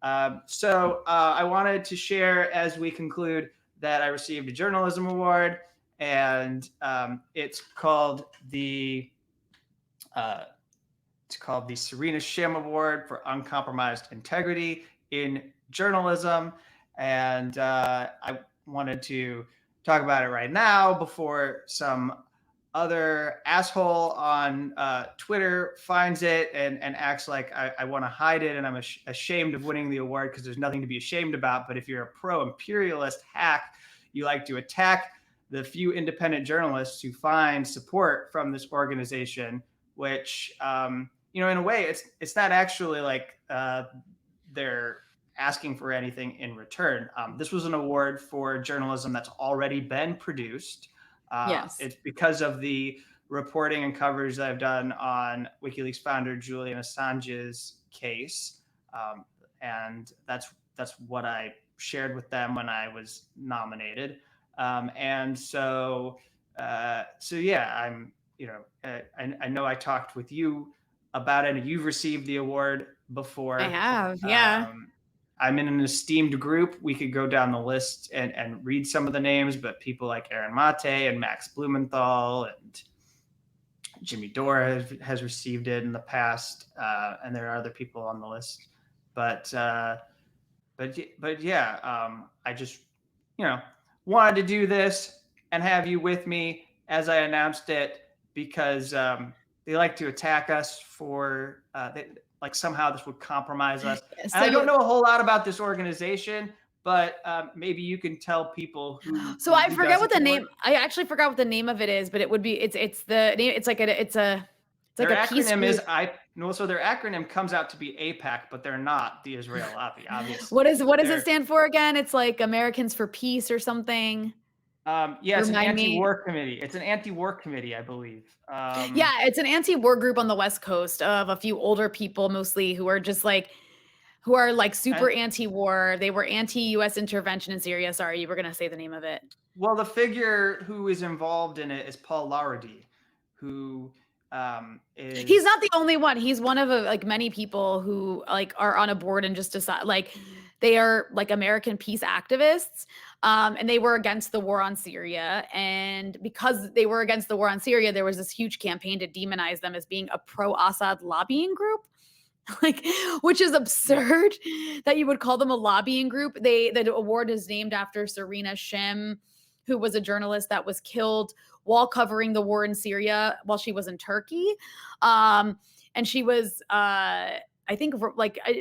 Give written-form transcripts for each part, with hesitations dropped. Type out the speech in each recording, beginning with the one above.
I wanted to share as we conclude that I received a journalism award, and uh, it's called the Serena Shim Award for Uncompromised Integrity in Journalism. And I wanted to talk about it right now before some other asshole on Twitter finds it and acts like I want to hide it and I'm ashamed of winning the award because there's nothing to be ashamed about. But if you're a pro-imperialist hack, you like to attack the few independent journalists who find support from this organization, which in a way, it's not actually like they're asking for anything in return. This was an award for journalism that's already been produced. Yes. It's because of the reporting and coverage that I've done on WikiLeaks founder Julian Assange's case, and that's what I shared with them when I was nominated. Yeah, I know I talked with you about it, and you've received the award before. I have, yeah. I'm in an esteemed group. We could go down the list and read some of the names, but people like Aaron Mate and Max Blumenthal and Jimmy Dore has received it in the past, and there are other people on the list. But yeah, I just wanted to do this and have you with me as I announced it because they like to attack us for like somehow this would compromise us. So, and I don't know a whole lot about this organization, but maybe you can tell people who. So I forget what the name. I actually forgot what the name of it is, but it would be it's the name. It's like a their acronym is so their acronym comes out to be AIPAC, but they're not the Israel lobby, obviously. What does it stand for again? It's like Americans for Peace or something. Yeah, it's an anti-war committee. It's an anti-war committee, I believe. Yeah, it's an anti-war group on the West Coast of a few older people, mostly who are super anti-war. They were anti-U.S. intervention in Syria. Sorry, you were going to say the name of it. Well, the figure who is involved in it is Paul Larrady, who he's not the only one. He's one of many people who are on a board and just decide they are American peace activists. And they were against the war on Syria. And because they were against the war on Syria, there was this huge campaign to demonize them as being a pro-Assad lobbying group. Which is absurd that you would call them a lobbying group. The award is named after Serena Shim, who was a journalist that was killed while covering the war in Syria while she was in Turkey. And she was,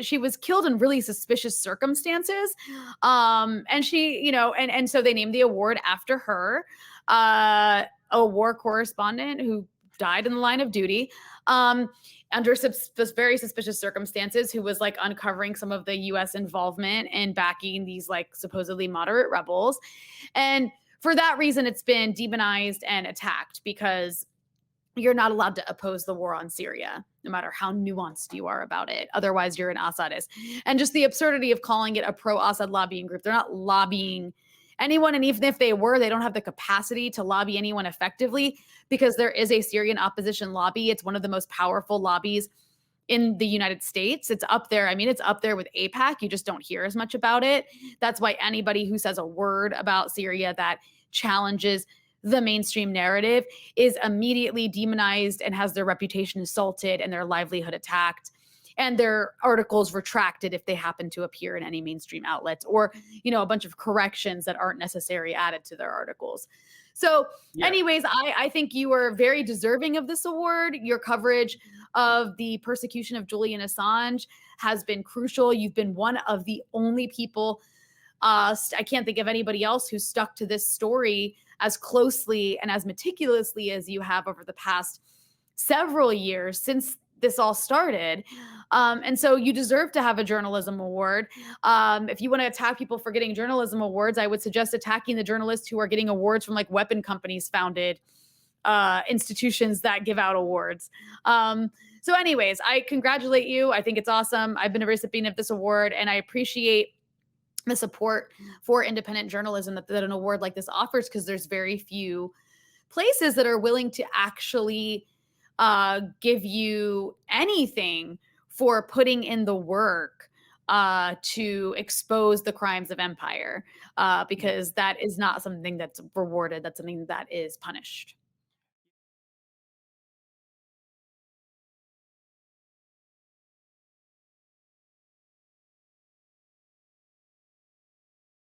she was killed in really suspicious circumstances. And she, and so they named the award after her, a war correspondent who died in the line of duty, under very suspicious circumstances, who was uncovering some of the U.S. involvement and backing these supposedly moderate rebels. And for that reason, it's been demonized and attacked because you're not allowed to oppose the war on Syria, no matter how nuanced you are about it. Otherwise, you're an Assadist. And just the absurdity of calling it a pro-Assad lobbying group. They're not lobbying anyone. And even if they were, they don't have the capacity to lobby anyone effectively because there is a Syrian opposition lobby. It's one of the most powerful lobbies in the United States. It's up there. I mean, it's up there with AIPAC. You just don't hear as much about it. That's why anybody who says a word about Syria that challenges the mainstream narrative is immediately demonized and has their reputation assaulted and their livelihood attacked and their articles retracted if they happen to appear in any mainstream outlets, or, a bunch of corrections that aren't necessary added to their articles. So anyways, I think you are very deserving of this award. Your coverage of the persecution of Julian Assange has been crucial. You've been one of the only people, I can't think of anybody else who stuck to this story as closely and as meticulously as you have over the past several years since this all started. And so you deserve to have a journalism award. If you want to attack people for getting journalism awards, I would suggest attacking the journalists who are getting awards from weapon companies founded institutions that give out awards. So anyways, I congratulate you. I think it's awesome. I've been a recipient of this award and I appreciate the support for independent journalism that an award like this offers, because there's very few places that are willing to actually give you anything for putting in the work to expose the crimes of empire, because that is not something that's rewarded. That's something that is punished.